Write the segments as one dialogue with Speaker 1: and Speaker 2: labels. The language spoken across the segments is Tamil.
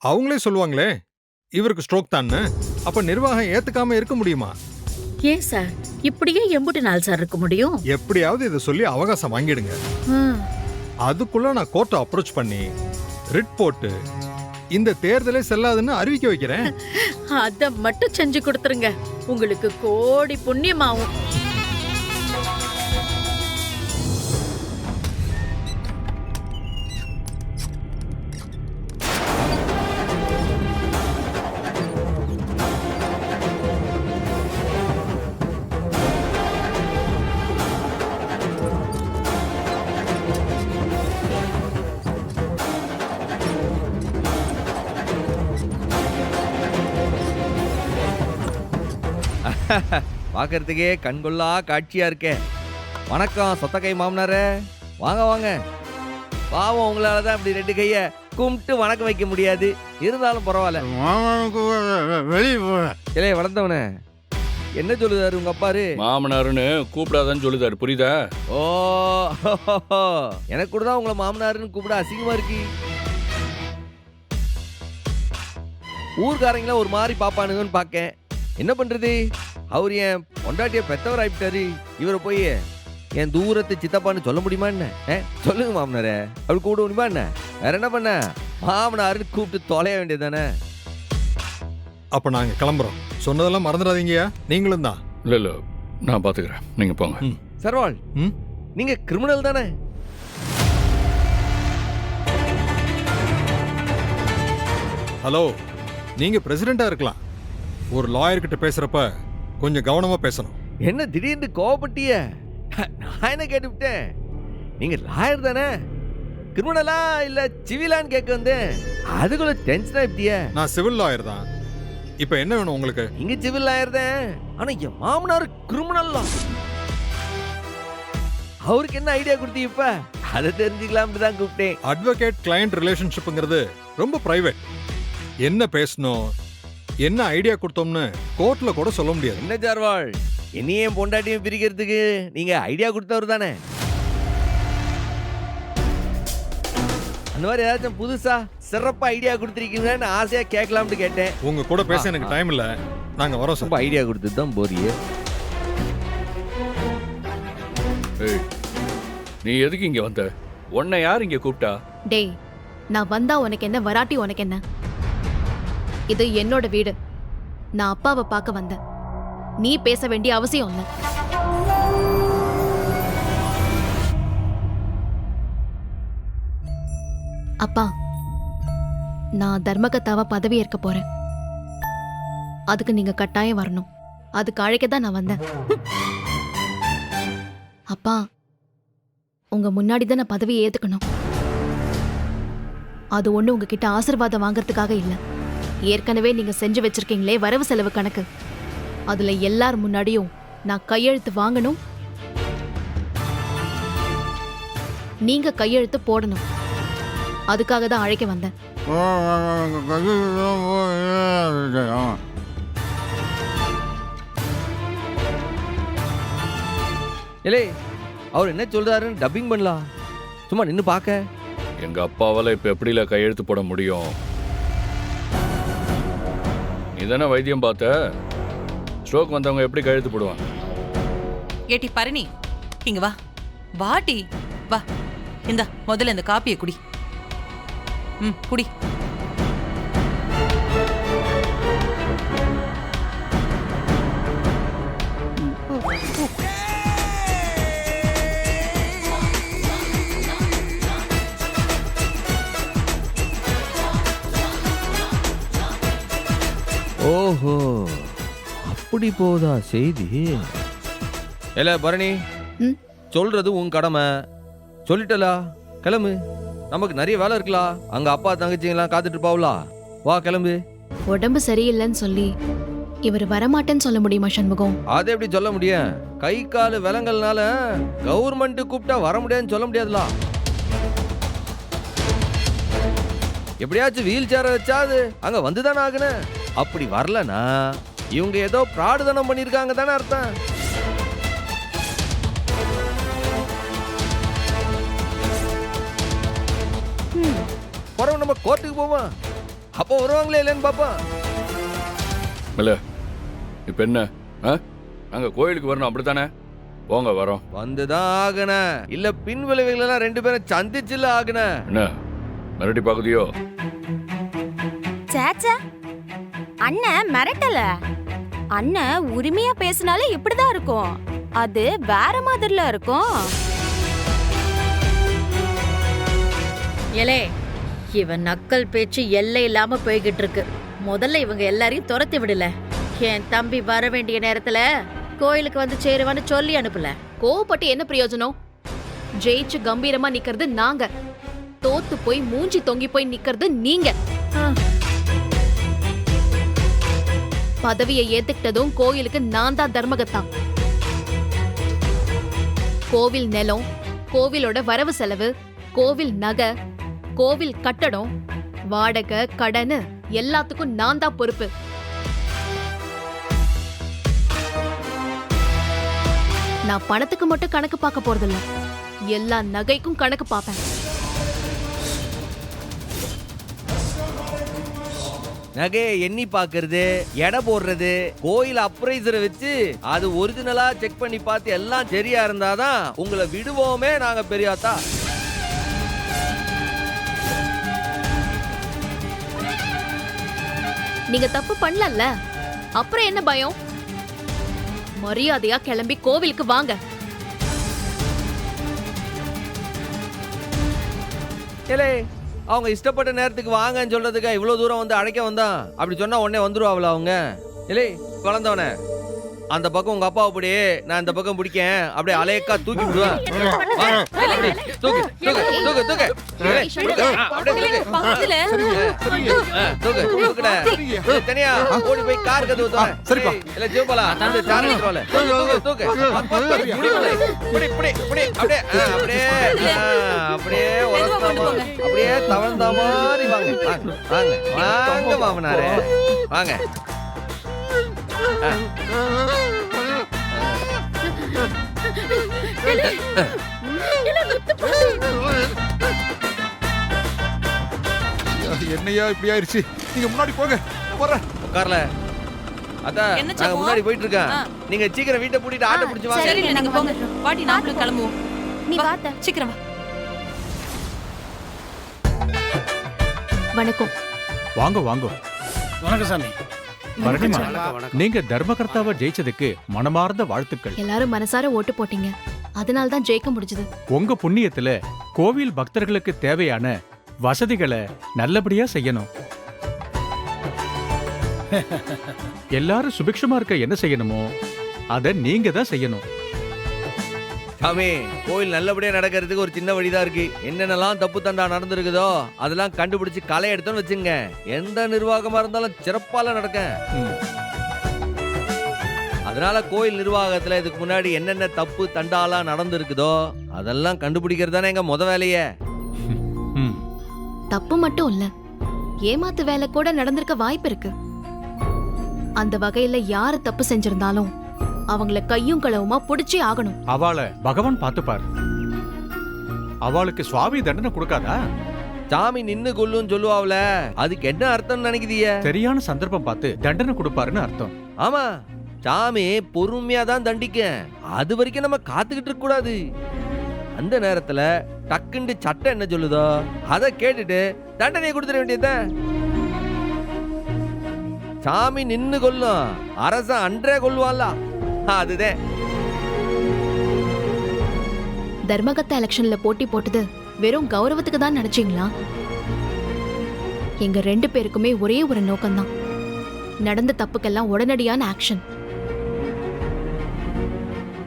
Speaker 1: அவங்களே சொல்லுவாங்களே இவருக்கு ஸ்ட்ரோக் தான்னு. அப்ப நிர்வாகம் ஏத்துக்காம இருக்க முடியுமா?
Speaker 2: ஏன் சார் இப்படியே எம்புட்டு நாள் சார் இருக்க முடியும்?
Speaker 1: எப்படியாவது இதை சொல்லி அவகாசம் வாங்கிடுங்க.
Speaker 2: ம்,
Speaker 1: அதுக்குள்ள நான் கோர்ட்டை அப்ரோச் பண்ணி ரிட் போட்டு இந்த தேர்தலே செல்லாதுன்னு அறிவிக்க வைக்கிறேன்.
Speaker 2: அத மட்டும் செஞ்சு கொடுத்துருங்க, உங்களுக்கு கோடி புண்ணியமாவும்.
Speaker 3: பார்க்கறதுக்கே கண்கொள்ளா காட்சியா இருக்கே. வணக்கம் சொத்தக்கை மாமனாரே, வாங்க வாங்க. பாவம் உங்களால தான் இப்படி ரெண்டு கையை கும்பிட்டு வணக்கம் வைக்க முடியாது, இருந்தாலும் பரவாயில்ல.
Speaker 4: வெளியே போற
Speaker 3: இளைய வளர்ந்தவனே, என்ன சொல்லுதாரு உங்க அப்பாரு?
Speaker 5: மாமனாருன்னு கூப்பிடாதான்னு சொல்லுதாரு, புரியுதா?
Speaker 3: ஓ, எனக்கு கூட தான் உங்களை மாமனாருன்னு கூப்பிட அசிங்கமா இருக்கு. ஊர்காரங்கள ஒரு மாதிரி பாப்பானுங்கன்னு பார்க்கேன். என்ன பண்றது, அவர் என் பொண்டாட்டிய பெத்தவர் ஆயிட்டாரு. இவரை போய் என் தூரத்தை சித்தப்பான்னு சொல்ல முடியுமா என்ன? சொல்லுங்க மாமனாரே, அப்படி கூப்பிட முடியுமா என்ன? வேற என்ன பண்ண, மாமனாருன்னு கூப்பிட்டு தொலைய வேண்டியதானே.
Speaker 1: அப்ப நாங்க கிளம்புறோம். சொன்னதெல்லாம் மறந்துடாதீங்கயா. நீங்களும் தான்.
Speaker 5: இல்ல இல்ல, நான் பாத்துக்கிறேன், நீங்க போங்க.
Speaker 3: சர்வால், நீங்க கிரிமினல் தானே?
Speaker 1: ஹலோ, நீங்க பிரசிடென்டா இருக்கலாம். ஒரு லாயர் கிட்ட பேசுறப்ப கொஞ்சம் கவனமா பேசணும்.
Speaker 3: என்ன திடீர்னு கோவப்பட்டிய? நான் என்ன கேட்டுவிட்டேன்? நீங்க லாயர் தானே, கிரிமினலா இல்ல சிவிலான்னு கேட்க வந்தேன். அதுக்குள்ள டென்ஷனா இப்படியே?
Speaker 1: நான் சிவில் லாயர் தான். இப்ப என்ன வேணும் உங்களுக்கு?
Speaker 3: நீங்க சிவில் லாயர் தான், ஆனா என் மாமனார் கிரிமினல். அவருக்கு என்ன ஐடியா கொடுத்தீங்க இப்ப? அதை தெரிஞ்சுக்கலாம்னு தான் கூப்பிட்டேன்.
Speaker 1: அட்வொகேட் கிளையண்ட் ரிலேஷன்ஷிப்ங்கிறது ரொம்ப பிரைவேட். என்ன பேசணும், என்ன ஐடியா கொடுத்தோம்னு கோர்ட்ல கூட சொல்ல முடியாது.
Speaker 3: என்ன ஜார்வால், என்னையும் பொண்டாட்டியும் பிரிக்கிறதுக்கு நீங்க ஐடியா கொடுத்தவர் தானே? அந்த மாதிரி ஏதாச்சும் புதுசா சிறப்பா ஐடியா கொடுத்துருக்கீங்கன்னு ஆசையா கேட்கலாம்னு கேட்டேன்.
Speaker 1: உங்க கூட பேச எனக்கு டைம் இல்ல, நாங்க வரோம் சார்.
Speaker 3: ரொம்ப ஐடியா கொடுத்துட்டு தான் போறியே.
Speaker 5: ஏய், நீ எதுக்கு இங்க வந்த? உன்னை யார் இங்க கூப்பிட்டா?
Speaker 6: டேய், நான் வந்தா உனக்கு என்ன, வராட்டி உனக்கு என்ன? இது என்னோட வீடு. நான் அப்பாவை பார்க்க வந்தேன். நீ பேச வேண்டிய அவசியம் இல்லை. அப்பா, நான் தர்மகத்தாவா பதவி ஏற்க போறேன். அதுக்கு நீங்க கட்டாயம் வரணும். அதுக்கு அழைக்க தான் நான் வந்தேன். அப்பா, உங்க முன்னாடி தான் நான் பதவியை ஏத்துக்கணும். அது ஒண்ணு உங்ககிட்ட ஆசீர்வாதம் வாங்கறதுக்காக இல்ல. ஏற்கனவே நீங்க செஞ்சு வச்சிருக்கீங்களே வரவு செலவு கணக்கு, அதுல எல்லார் முன்னாடியும் நான் கையெழுத்து வாங்கணும். நீங்க கையெழுத்து போடணும். அதுக்காக தான் அழைக்க வந்தேன்.
Speaker 3: இல்லை, அவர் என்ன சொல்றாருன்னு டப்பிங் பண்ணலாம், சும்மா நின்னு பார்க்க.
Speaker 5: எங்க அப்பாவால இப்ப எப்படில கையெழுத்து போட முடியும்? நீ தானே வைத்தியம் பார்த்த, ஸ்ட்ரோக் வந்தவங்க எப்படி கையெழுத்து போடுவாங்க?
Speaker 7: ஏட்டி பரணி, இங்க வா. வாட்டி வா, இந்த முதல்ல இந்த காப்பியை குடி. குடி.
Speaker 3: ஓஹோ, அப்படி போதா செய்தி? இல்ல பரணி, சொல்றது உன் கடமை. சொல்லிட்டலா, கிளம்பு. நமக்கு நிறைய வேலை இருக்கலாம். அங்க அப்பா தங்கச்சிங்கெல்லாம் காத்துட்டு போவலா. வா கிளம்பு.
Speaker 6: உடம்பு சரியில்லைன்னு சொல்லி இவர் வரமாட்டேன்னு சொல்ல முடியுமா சண்முகம்?
Speaker 3: அதை எப்படி சொல்ல முடியும்? கை காலு விலங்கல்னால கவர்மெண்ட் கூப்பிட்டா வர முடியாதுன்னு சொல்ல முடியாதுல. எப்படியாச்சும் வீல் சேர வச்சாது அங்க வந்துதானே ஆகணும். அப்படி வரலனா இவங்க ஏதோ பிராடுதனம் பண்ணிருக்காங்க தானே அர்த்தம். நம்ம கோர்ட்டுக்கு போவோம். அப்போ வருவாங்களே இல்லைன்னு பாப்போம்.
Speaker 5: இல்ல இப்ப என்ன அங்க கோயிலுக்கு வரணும் அப்படித்தானே? போங்க வரோம்.
Speaker 3: வந்துதான் ஆகன, இல்ல பின் விளைவுகள் எல்லாம் 2 பேரும் சந்திச்சுல ஆகன.
Speaker 5: என்ன மிரட்டி பாக்குதியோ?
Speaker 8: சேச்சா, அண்ணன் மிரட்டல. அண்ணன் உரிமையா பேசினாலே இப்படிதான் இருக்கும். அது வேற மாதிரில இருக்கும்.
Speaker 2: ஏலே, இவன் நக்கல் பேச்சு எல்லை இல்லாம போய்கிட்டு இருக்கு. முதல்ல இவங்க எல்லாரையும் துரத்தி விடல. என் தம்பி வர வேண்டிய நேரத்துல கோயிலுக்கு வந்து சேருவான்னு சொல்லி அனுப்பல.
Speaker 6: கோவப்பட்டு என்ன பிரயோஜனம்? ஜெயிச்சு கம்பீரமா நிக்கிறது நாங்க, தோத்து போய் மூஞ்சி தொங்கி போய் நிக்கிறது நீங்க. பதவியை ஏத்துக்கிட்டதும் கோயிலுக்கு நான் தான் தர்மகத்தா. கோவில் நிலம், கோவிலோட வரவு செலவு, கோவில் நகை, கோவில் கட்டடம், வாடகை, கடன் எல்லாத்துக்கும் நான் தான் பொறுப்பு. நான் பணத்துக்கு மட்டும் கணக்கு பார்க்க போறதில்ல, எல்லா நகைக்கும் கணக்கு பார்ப்பேன்.
Speaker 3: நகையை எண்ணி பாக்குறது, எடை போடுறது, கோயில் அப்ரைசரை வச்சு அது ஒரிஜினலா செக் பண்ணி பார்த்து எல்லாம் சரியா இருந்தாதான் உங்களை விடுவோமே நாங்க பெரியாத்தா.
Speaker 6: நீங்க தப்பு பண்ணல, அப்புறம் என்ன பயம்? மரியாதையா கிளம்பி கோவிலுக்கு வாங்க.
Speaker 3: ஏலே, அவங்க இஷ்டப்பட்ட நேரத்துக்கு வாங்கன்னு சொல்றதுக்கா இவ்வளவு தூரம் வந்து அழைக்க வந்தான்? அப்படி சொன்னா உடனே வந்துருவாங்களா அவங்க? இல்லை வளர்ந்தவனே, அந்த பக்கம் உங்க அப்பாவை பிடி, நான் இந்த பக்கம் பிடிக்கேன், அப்படியே அலையக்கா தூக்கி விடுவேன். தூக்கு தூக்கு தூக்கு தூக்கு தனியா ஓடி போய் கார் கதவு தோற. இல்ல ஜீவபாலா அந்த சார் எடுத்துறோல. தூக்கு தூக்கு அப்படியே அப்படியே அப்படியே அப்படியே தவழ்ந்த மாதிரி வாங்க வாங்க வாங்க மாமனாரே வாங்க.
Speaker 4: என்னையா இப்படி ஆயிருச்சு? நீங்க முன்னாடி போங்க, போறேன்.
Speaker 3: உட்கார்ல அதான்
Speaker 7: என்ன
Speaker 3: நாங்க
Speaker 7: சம்பவம்?
Speaker 3: முன்னாடி போயிட்டு இருக்கேன். நீங்க சீக்கிரம் வீட்டை பூட்டிட்டு ஆட்டோ பிடிச்சு வாங்க.
Speaker 7: சரி நீங்க போங்க. பாட்டி நாமளும் கிளம்புவோம்.
Speaker 8: நீ
Speaker 7: வா,
Speaker 8: வாத்த.
Speaker 7: சீக்கிரம் வா.
Speaker 6: வணக்கம்.
Speaker 9: வாங்க வாங்க.
Speaker 10: வணக்கம் சாமி.
Speaker 9: பரணிமா, நீங்க தர்மகர்த்தாவை ஜெயிச்சதுக்கு மனமார்ந்த வாழ்த்துக்கள்.
Speaker 6: எல்லாரும் மனசார ஓட்டு போட்டீங்க, அதனால தான் ஜெயிக்க முடிஞ்சது.
Speaker 9: உங்க புண்ணியத்துல கோவில் பக்தர்களுக்கு தேவையான வசதிகளை நல்லபடியா செய்யணும். எல்லாரும் சுபிக்ஷமா இருக்க என்ன செய்யணுமோ அத நீங்க தான் செய்யணும்.
Speaker 3: சாமி, கோயில் நல்லபடியா நடக்கிறதுக்கு ஒரு சின்ன வழிதான் இருக்கு. என்னென்னலாம் தப்பு தண்டா நடந்திருக்குதோ அதெல்லாம் கண்டுபிடிச்சு களை எடுத்தோன்னு வச்சுங்க, எந்த நிர்வாகமா இருந்தாலும் சிறப்பால நடக்க. அதனால கோயில் நிர்வாகத்துல இதுக்கு முன்னாடி என்னென்ன தப்பு தண்டாலாம் நடந்திருக்குதோ அதெல்லாம் கண்டுபிடிக்கிறது தானே எங்க முத வேலையே.
Speaker 6: தப்பு மட்டும் இல்ல, ஏமாத்து வேலை கூட நடந்திருக்க வாய்ப்பு இருக்கு. அந்த வகையில யாரு தப்பு செஞ்சிருந்தாலும் அவங்கள கையும் களவுமா புடிச்சே ஆகணும்.
Speaker 9: அவளை பகவான் பார்த்துப்பார். அவளுக்கு சுவாமி தண்டனை கொடுக்காதா?
Speaker 3: சாமி நின்னு கொல்லுன்னு சொல்லுவாப்ல, அதுக்கு என்ன அர்த்தம் நினைக்குதிய?
Speaker 9: சரியான சந்தர்ப்பம் பார்த்து தண்டனை கொடுப்பாருன்னு அர்த்தம்.
Speaker 3: ஆமா, சாமி பொறுமையா தான் தண்டிக்க. அது வரைக்கும் நம்ம காத்துக்கிட்டு இருக்க கூடாது. அந்த நேரத்துல டக்குண்டு சட்டம் என்ன சொல்லுதோ அதை கேட்டுட்டு தண்டனையை கொடுத்துட வேண்டியதுதான். சாமி நின்னு கொல்லும், அரசன் அன்றே கொல்லுவான்ல, அதுதான்.
Speaker 6: தர்மகத்தா எலெக்ஷன்ல போட்டி போட்டது வெறும் கௌரவத்துக்கு தான் நினைச்சீங்களா? எங்க 2 பேருக்குமே ஒரே ஒரு நோக்கம்தான், நடந்த தப்புக்கெல்லாம் உடனடியான ஆக்ஷன்.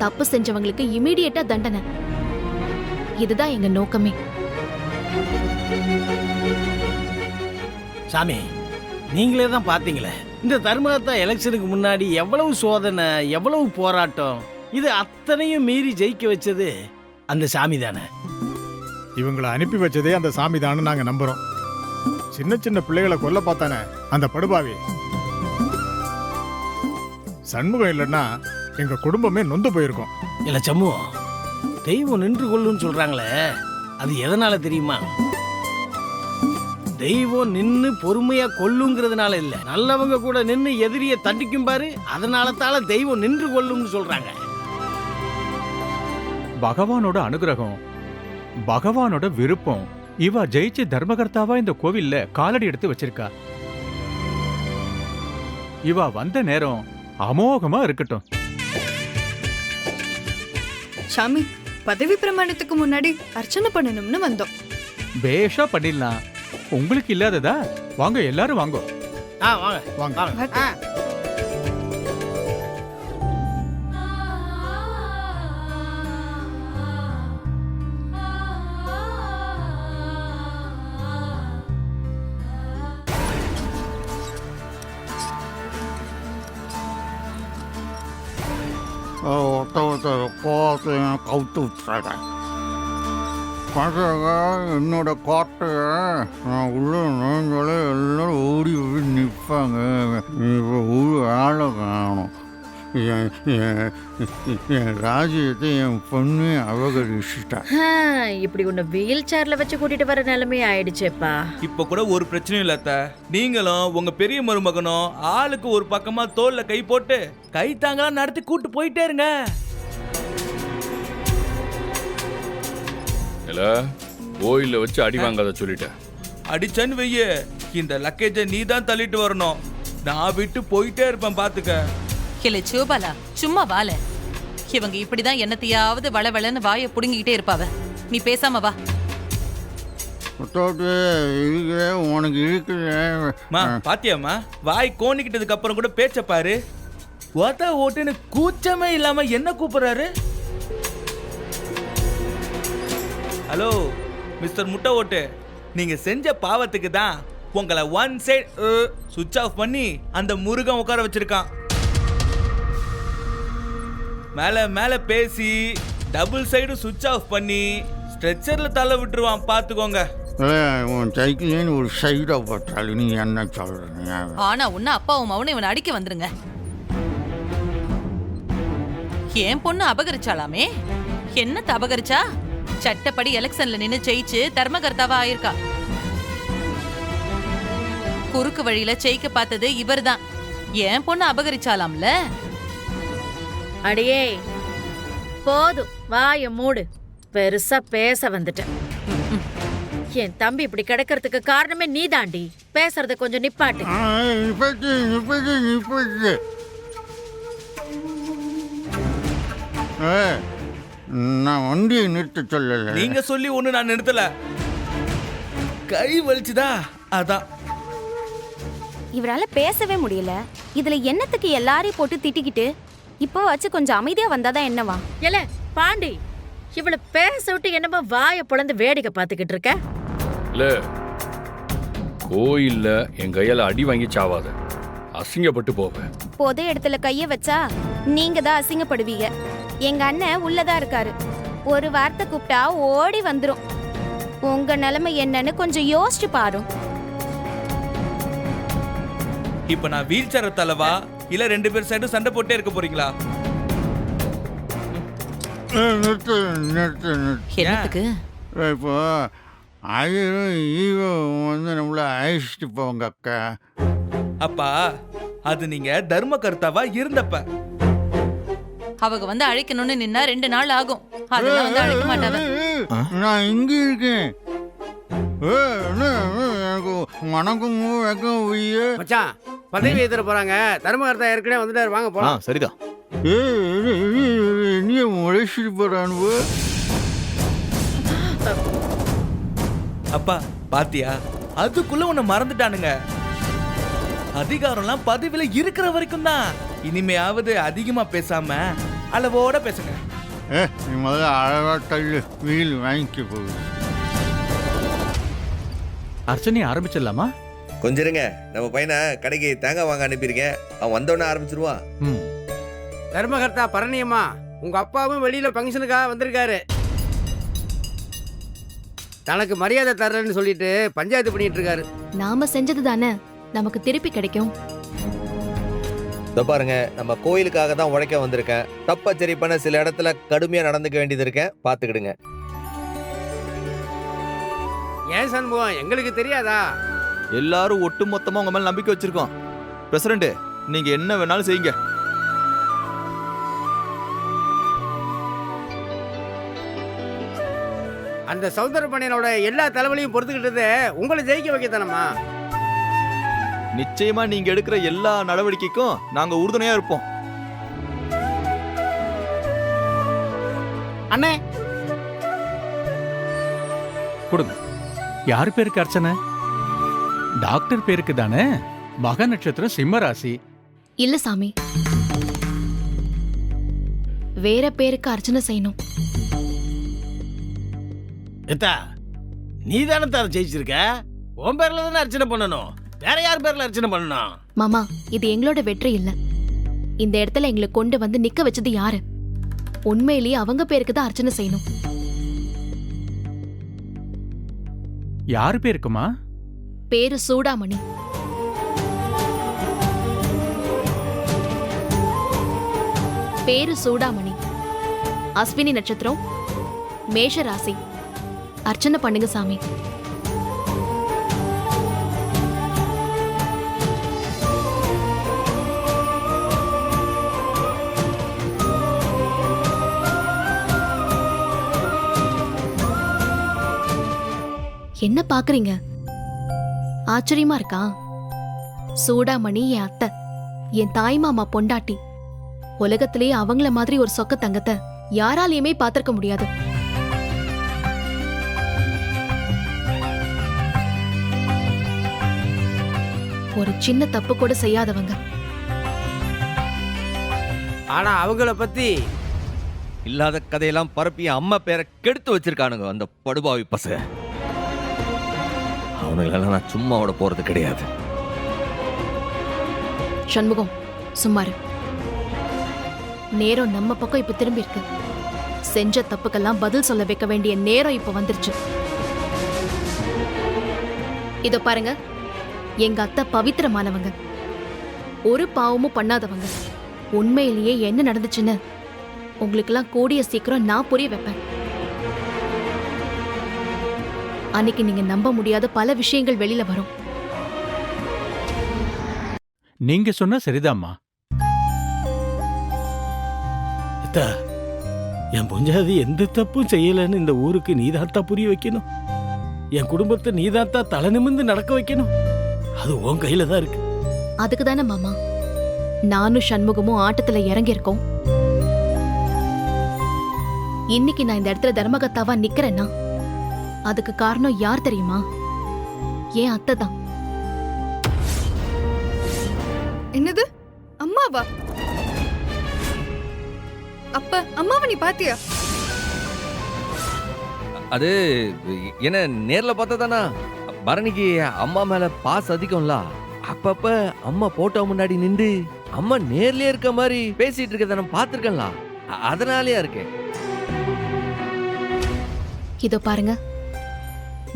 Speaker 6: தப்பு செஞ்சவங்களுக்கு இமீடியட்டா தண்டனை, இதுதான் எங்க நோக்கமே.
Speaker 10: சாமி, நீங்களே தான் பாத்தீங்களே, இந்த தர்மகத்தா எலெக்ஷனுக்கு முன்னாடி எவ்வளவு சோதனை, எவ்வளவு போராட்டம், இது அத்தனையும் மீறி ஜெயிக்க வச்சது அந்த சாமி தானே.
Speaker 4: இவங்களை அனுப்பி வச்சதே அந்த சாமி தானு நாங்க நம்புறோம். சின்ன சின்ன பிள்ளைகளை கொல்ல பார்த்தானே அந்த படுபாவி. சண்முகம் இல்லைன்னா எங்க குடும்பமே நொந்து போயிருக்கோம்.
Speaker 10: இல்ல சம்மு, தெய்வம் நின்று கொள்ளுன்னு சொல்றாங்களே, அது எதனால தெரியுமா? தெய்வம் நின்னு பொறுமையா கொல்லுங்கிறதுனால இல்ல, நல்லவங்க கூட நின்னு எதிரிய தண்டிக்கும் பாரு, அதனால தால தெய்வம் நின்று கொல்லும்னு சொல்றாங்க.
Speaker 9: பகவானோட அனுகிரகம், பகவானோட விருப்பம், இவ ஜெயிச்சு தர்மகர்த்தாவா இந்த கோவில்ல காலடி எடுத்து வச்சிருக்கா. இவ வந்த நேரம் அமோகமா இருக்கட்டும்.
Speaker 7: சாமி, பதவி பிரமாணத்துக்கு முன்னாடி அர்ச்சனை பண்ணணும்னு வந்தோம்.
Speaker 9: பேஷா பண்ணிடலாம். உங்களுக்கு இல்லாததா? வாங்க எல்லாரும் வாங்க.
Speaker 10: வாங்க
Speaker 4: வாங்க. கவுத்து விட்டுறாங்க. பசங்க என்னோட கோட்டையை நான் உள்ள நுழைஞ்சாலே எல்லாரும் ஓடி ஓடி நிற்பாங்க. இப்போ ஒரு ஆளை காணும். என் ராஜ்யத்தை என் பொண்ணு அபகரிச்சுட்டா.
Speaker 2: இப்படி உன்னை வீல் சேர்ல வச்சு கூட்டிட்டு வர நிலைமை ஆயிடுச்சேப்பா.
Speaker 11: இப்ப கூட ஒரு பிரச்சனையும் இல்ல அத்தை. நீங்களும் உங்க பெரிய மருமகனும் ஆளுக்கு ஒரு பக்கமா தோல்ல கை போட்டு கை தாங்களா நடத்தி கூட்டு போயிட்டே இருங்க.
Speaker 5: இல்ல கோயில்ல வச்சு அடி வாங்காத சொல்லிட்டேன்.
Speaker 11: அடிச்சன்னு வெய்ய, இந்த லக்கேஜை நீ தான் தள்ளிட்டு வரணும். நான் விட்டு போயிட்டே இருப்பேன் பாத்துக்க.
Speaker 7: கிளை சிவபாலா, சும்மா வாழ. இவங்க இப்படிதான் என்னத்தையாவது வளவளன்னு வாயை புடுங்கிக்கிட்டே இருப்பாவ. நீ பேசாம வா.
Speaker 4: உனக்கு இருக்கு
Speaker 11: பாத்தியாமா, வாய் கோணிக்கிட்டதுக்கு அப்புறம் கூட பேச்ச பாரு. ஓட்ட ஓட்டுன்னு கூச்சமே இல்லாம என்ன கூப்பிடுறாரு. ஹலோ மிஸ்டர் முட்டை ஓட்டு, நீங்க செஞ்ச பாவத்துக்கு தான் உங்களை ஒன் சைட் சுவிட்ச் ஆஃப் பண்ணி அந்த முருகன் உட்கார வச்சிருக்கான். மேல மேல பேசி டபுள் சைடு சுவிட்ச் ஆஃப் பண்ணி ஸ்ட்ரெச்சர்ல தள்ள விட்டுருவான் பாத்துக்கோங்க.
Speaker 4: உன் சைக்கிள் ஒரு சைடா போட்டாலும் நீ என்ன சொல்ற?
Speaker 7: ஆனா உன்ன அப்பாவும் அவனை இவனை அடிக்க வந்துருங்க. என் பொண்ணு அபகரிச்சாலாமே. என்னத்த அபகரிச்சா? சட்டப்படி எலெக்ஷன்ல நின்னு ஜெயிச்சு தர்மகர்த்தாவா ஆயிருக்கா. குறுக்கு வழியில ஜெயிக்க பார்த்தது இவர்தான். என் பொண்ணு அபகரிச்சாலாம்ல.
Speaker 2: அடியே போதும், வாய மூடு. பெருசா பேச வந்துட்டேன். என் தம்பி இப்படி கிடக்கிறதுக்கு காரணமே நீ தாண்டி. பேசுறத கொஞ்சம் நிப்பாட்டு.
Speaker 4: நான் வண்டியை நிறுத்த சொல்லல.
Speaker 11: நீங்க சொல்லி ஒண்ணு நான் நிறுத்தல. கை வலிச்சுதா அதான்.
Speaker 8: இவரால பேசவே முடியல. இதுல என்னத்துக்கு எல்லாரையும் போட்டு திட்டிக்கிட்டு? இப்போ வச்சு கொஞ்சம் அமைதியா வந்தாதான் என்னவா?
Speaker 2: ஏல பாண்டி, இவளை பேச விட்டு என்னமோ வாயை பொளந்து வேடிக்கை பார்த்துக்கிட்டு இருக்க.
Speaker 5: இல்ல கோயில்ல என் கையால அடி வாங்கி சாவாத, அசிங்கப்பட்டு போவேன்.
Speaker 8: பொது இடத்துல கைய வச்சா நீங்க தான் அசிங்கப்படுவீங்க. எங்க அண்ணன் உள்ளதான் இருக்காரு. ஒரு வார்த்தை கூப்பிட்டா ஓடி வந்துரும். உங்க நிலைமை என்னன்னு கொஞ்சம் யோசிச்சு பாரு.
Speaker 11: இப்ப நான் வீல் சேர தலவா இல்ல ரெண்டு பேர் சைடும் சண்டை போட்டே இருக்க போறீங்களா?
Speaker 4: நிறுத்து நிறுத்து நிறுத்து.
Speaker 7: என்னத்துக்கு?
Speaker 4: இப்போ ஐயரும் ஈவோ வந்து நம்மள அழைச்சிட்டு போவாங்க அக்கா.
Speaker 11: அப்பா அது நீங்க தர்ம கர்த்தாவா இருந்தப்ப.
Speaker 7: அவங்க வந்து அழைக்கணும்னு நின்னா 2 நாள் ஆகும். அதெல்லாம் வந்து அழைக்க மாட்டாங்க.
Speaker 4: நான் இங்க இருக்கேன். எனக்கு வணக்கம் வெக்கம் உய்ய.
Speaker 10: மச்சான், பதவி ஏத்துற போறாங்க. தர்மகர்த்தா ஏற்கனவே வந்துட்டாரு, வாங்க போலாம்.
Speaker 3: சரிதான்.
Speaker 4: நீ உழைச்சிட்டு போறானு.
Speaker 11: அப்பா பாத்தியா, அதுக்குள்ள உன்னை மறந்துட்டானுங்க. அதிகாரம்லாம் பதவியில இருக்கிற வரைக்கும் தான். இனிமையாவது அதிகமா பேசாம அளவோட பேசுங்க.
Speaker 4: நீ முதல்ல அழகா தள்ளு, வீல் வாங்கிக்க போகுது.
Speaker 9: அர்ச்சனை ஆரம்பிச்சிடலாமா?
Speaker 3: கொஞ்சம் இருங்க, நம்ம பையனை கடைக்கு தேங்காய் வாங்க அனுப்பியிருக்கேன். அவன் வந்தோடனே ஆரம்பிச்சிருவான்.
Speaker 10: தர்மகர்த்தா பரணியம்மா, உங்க அப்பாவும் வெளியில ஃபங்க்ஷனுக்காக வந்திருக்காரு. தனக்கு மரியாதை தர்றேன்னு சொல்லிட்டு பஞ்சாயத்து பண்ணிட்டு இருக்காரு.
Speaker 6: நாம செஞ்சது தானே நமக்கு திருப்பி கிடைக்கும்.
Speaker 3: பாருங்க, நம்ம கோயிலுக்காக தான் உழைக்க வந்திருக்கேன். தப்ப சரி பண்ண சில இடத்துல கடுமையா நடந்துக்க வேண்டியது இருக்கேன், பாத்துக்கிடுங்க.
Speaker 10: ஏன் சண்முகம், எங்களுக்கு தெரியாதா?
Speaker 12: எல்லாரும் ஒட்டு மொத்தமா உங்க மேல நம்பிக்கை வச்சிருக்கோம். பிரசிடண்ட், நீங்க என்ன வேணாலும் செய்யுங்க.
Speaker 10: அந்த சௌந்தரபாண்டியனோட எல்லா தலைவலியும் பொறுத்துக்கிட்டது உங்களை ஜெயிக்க வைக்கத்தானம்மா.
Speaker 12: நிச்சயமா நீங்க எடுக்கிற எல்லா நடவடிக்கைக்கும் நாங்க உறுதுணையா இருப்போம்.
Speaker 10: அண்ணே
Speaker 9: கொடுங்க. யார் பேருக்கு அர்ச்சனை? டாக்டர் பேருக்கு தானே. மக நட்சத்திரம் சிம்ம ராசி.
Speaker 6: இல்ல சாமி, வேற பேருக்கு அர்ச்சனை செய்யணும்.
Speaker 10: எத்தா நீ தானே தார ஜெயிச்சிருக்க, உன் பேர்ல தானே அர்ச்சனை பண்ணணும். வேற யார் பேர்ல அர்ச்சனை பண்ணணும்?
Speaker 6: மாமா, இது எங்களோட வெற்றி இல்ல. இந்த இடத்துல எங்களை கொண்டு வந்து நிக்க வச்சது யாரு? உண்மையிலேயே அவங்க பேருக்கு தான் அர்ச்சனை செய்யணும்.
Speaker 9: யார் பேருக்குமா?
Speaker 6: பேரு சூடாமணி. பேரு சூடாமணி. அஸ்வினி நட்சத்திரம், மேஷ ராசி. அர்ச்சனை பண்ணுங்க சாமி. என்ன பாக்குறீங்க? ஆச்சரியமா இருக்கா? சூடாமணி என் அத்தை, என் தாய் மாமா பொண்டாட்டி. உலகத்திலேயே அவங்கள மாதிரி ஒரு சொக்க தங்கத்தை யாராலையுமே பார்த்திருக்க முடியாது. ஒரு சின்ன தப்பு கூட செய்யாதவங்க.
Speaker 10: ஆனா அவங்கள பத்தி
Speaker 3: இல்லாத கதையெல்லாம் பரப்பி அம்மா பேரை கெடுத்து வச்சிருக்கானுங்க அந்த படுபாவி பசங்க. அவனுங்களெல்லாம் நான் சும்மா விட போறது கிடையாது.
Speaker 6: சண்முகம், சும்மாரு. நேரம் நம்ம பக்கம் இப்ப திரும்பி இருக்கு. செஞ்ச தப்புக்கெல்லாம் பதில் சொல்ல வைக்க வேண்டிய நேரம் இப்ப வந்துருச்சு. இதோ பாருங்க, எங்க அத்தை பவித்திரமானவங்க, ஒரு பாவமும் பண்ணாதவங்க. உண்மையிலேயே என்ன நடந்துச்சுன்னு உங்களுக்கெல்லாம் கூடிய சீக்கிரம் நான் புரிய வைப்பேன். அன்னைக்கு நீங்க நம்ப முடியாத பல விஷயங்கள் வெளியில வரும்.
Speaker 9: நீங்க சொன்னா சரிதாம்மா.
Speaker 10: என் பொஞ்சாதி எந்த தப்பும் செய்யலன்னு இந்த ஊருக்கு நீதாத்தா புரிய வைக்கணும். என் குடும்பத்தை நீதாத்தா தலை நிமிர்ந்து நடக்க வைக்கணும். அது உன் கையில தான் இருக்கு.
Speaker 6: அதுக்கு தானே மாமா நானும் சண்முகமும் ஆட்டத்துல இறங்கியிருக்கோம். இன்னைக்கு நான் இந்த இடத்துல தர்மகத்தாவா நிக்கிறேன்னா அதுக்கு காரணம் யார் தெரியுமா? ஏன் அத்தை தான்.
Speaker 13: என்னது அம்மாவா? அப்ப அம்மாவை நீ பாத்தியா?
Speaker 3: அது என்ன நேர்ல பார்த்ததானா? பரணிக்கு அம்மா மேல பாஸ் அதிகம்ல. அப்பப்ப அம்மா போட்டோ முன்னாடி நின்று அம்மா நேர்லயே இருக்க மாதிரி பேசிட்டு இருக்கத நான் பார்த்திருக்கேன்ல. அதனாலயா இருக்கேன்.
Speaker 6: இதோ பாருங்க,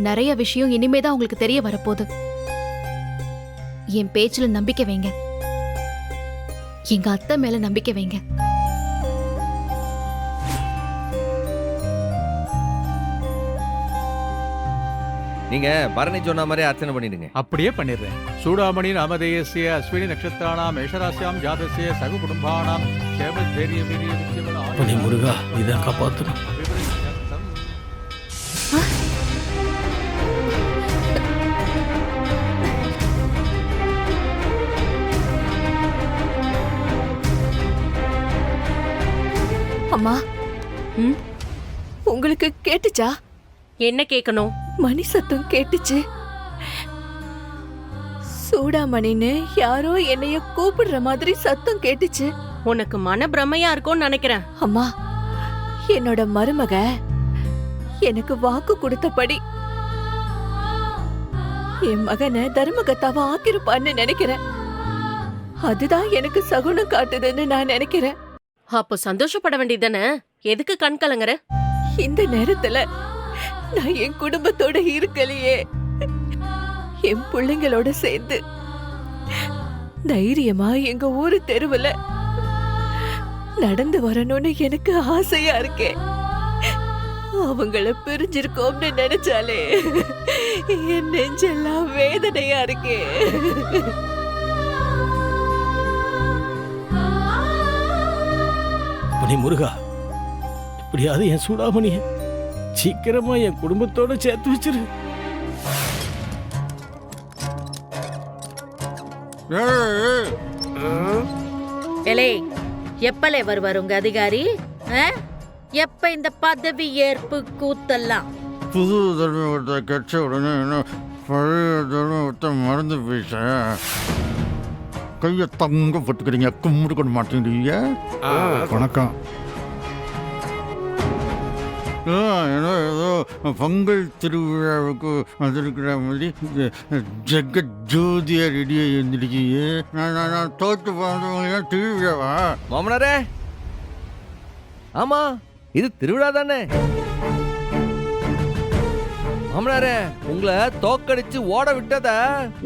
Speaker 6: நிறைய விஷயம் இனிமேதான் உங்களுக்கு தெரிய வரப்போகுது. என் பேச்சுல நம்பிக்கை வைங்க. எங்க அத்தை மேல நம்பிக்கை வைங்க.
Speaker 3: நீங்க பரணி சொன்ன மாதிரி அர்ச்சனை பண்ணிடுங்க.
Speaker 9: அப்படியே பண்ணிடுறேன். சூடாமணி நாமதேயஸ்ய அஸ்வினி நட்சத்திராணாம் மேஷராசியாம் ஜாதஸ்ய சகு குடும்பானாம் சேம தைரிய வீரிய
Speaker 10: அப்பனே முருகா, இதான் காப்பாத்தணும்.
Speaker 13: அம்மா, உங்களுக்கு கேட்டுச்சா?
Speaker 2: என்ன கேட்கணும்?
Speaker 13: மணி சத்தம் கேட்டுச்சு. சூடாமணின்னு யாரோ என்னைய கூப்பிடுற மாதிரி சத்தம் கேட்டுச்சு.
Speaker 2: உனக்கு மன பிரமையா இருக்கும்னு நினைக்கிறேன்.
Speaker 13: அம்மா, என்னோட மருமக எனக்கு வாக்கு கொடுத்தபடி என் மகனை தர்மகத்தாவா ஆக்கிருப்பான்னு நினைக்கிறேன். அதுதான் எனக்கு சகுனம் காட்டுதுன்னு நான் நினைக்கிறேன்.
Speaker 2: அப்போ சந்தோஷப்பட வேண்டியதானே? எதுக்கு கண் கலங்குற?
Speaker 13: இந்த நேரத்துல நான் என் குடும்பத்தோட இருக்கலையே. என் பிள்ளைங்களோட சேர்ந்து தைரியமா எங்க ஊரு தெருவுல நடந்து வரணும்னு எனக்கு ஆசையா இருக்கேன். அவங்கள பிரிஞ்சிருக்கோம்னு நினைச்சாலே என் நெஞ்செல்லாம் வேதனையா இருக்கு.
Speaker 10: மணி முருகா, எப்படியாவது என் சூடாமணிய சீக்கிரமா என் குடும்பத்தோட சேர்த்து வச்சிரு.
Speaker 2: எலே எப்பலே வருவார் உங்க அதிகாரி? எப்ப இந்த பதவி ஏற்பு கூத்தெல்லாம்?
Speaker 4: புது தர்மத்தை கட்ச உடனே என்ன பழைய தர்மத்தை மறந்து போயிச்ச. கையை தங்க போட்டுக்கிறீங்க, கும்பிட்டு கொண்டு மாட்டேங்கிறீங்க. வணக்கம். ஏதோ பொங்கல் திருவிழாவுக்கு வந்திருக்கிற மாதிரி ஜெகத் ஜோதியா ரெடியா இருந்துருக்கீங்க. நான் தோற்று போனவங்க திருவிழாவா?
Speaker 3: மாமனாரே, ஆமா இது திருவிழா தானே. மாமனாரே, உங்களை தோக்கடிச்சு ஓட விட்டத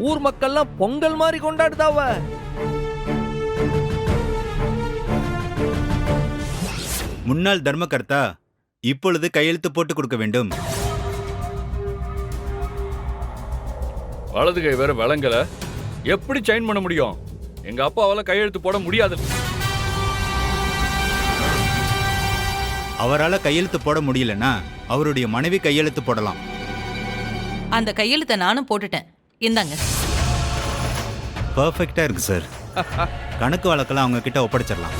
Speaker 3: ஊர் மக்கள்லாம் பொங்கல் மாதிரி கொண்டாடுதாவ.
Speaker 14: முன்னாள் தர்மகர்த்தா இப்பொழுது கையெழுத்து போட்டு கொடுக்க வேண்டும்.
Speaker 5: வலது கை வேற விளங்கல, எப்படி சைன் பண்ண முடியும்? எங்க அப்பாவால கையெழுத்து போட முடியாது.
Speaker 14: அவரால் கையெழுத்து போட முடியலன்னா அவருடைய மனைவி கையெழுத்து போடலாம்.
Speaker 7: அந்த கையெழுத்தை நானும் போட்டுட்டேன், இந்தாங்க.
Speaker 14: பர்ஃபெக்டா இருக்கு சார். கணக்கு வழக்கெல்லாம் அவங்க கிட்ட ஒப்படைச்சிடலாம்.